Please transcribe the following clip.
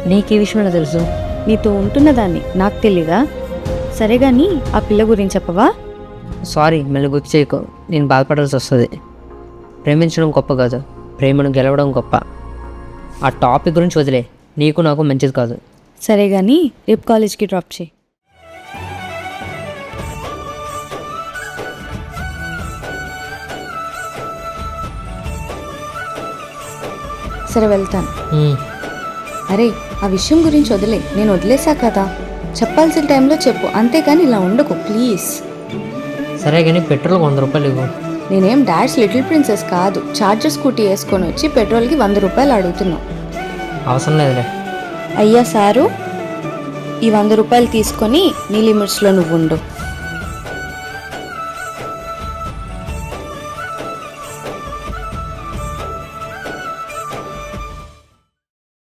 నీకు ఈ విషయం ఎలా తెలుసు? నీతో ఉంటున్నదాన్ని నాకు తెలీదా? సరే కానీ ఆ పిల్ల గురించి చెప్పవా? సారీ, మళ్ళీ గుర్తు చేయకు, నేను బాధపడాల్సి వస్తుంది. ప్రేమించడం గొప్ప కాదు, ప్రేమను గెలవడం గొప్ప. ఆ టాపిక్ గురించి వదిలే, నీకు నాకు మంచిది కాదు. సరే కానీ రేపు కాలేజ్కి డ్రాప్ చేయి. సరే వెళ్తాను. అరే ఆ విషయం గురించి వదిలే, నేను వదిలేసా కదా. చెప్పాల్సిన టైంలో చెప్పు, అంతేగాని ఇలా ఉండకు ప్లీజ్. సరే కానీ పెట్రోల్ 100 రూపాయలు ఇవ్వు. నేనేం డాడ్స్ లిటిల్ ప్రిన్సెస్ కాదు. చార్జర్ స్కూటీ వేసుకొని వచ్చి పెట్రోల్కి 100 రూపాయలు అడుగుతున్నావు. అవసరం లేదులే. అయ్యా సారు, ఈ 100 రూపాయలు తీసుకొని నీ లిమిట్స్లో నువ్వు ఉండు.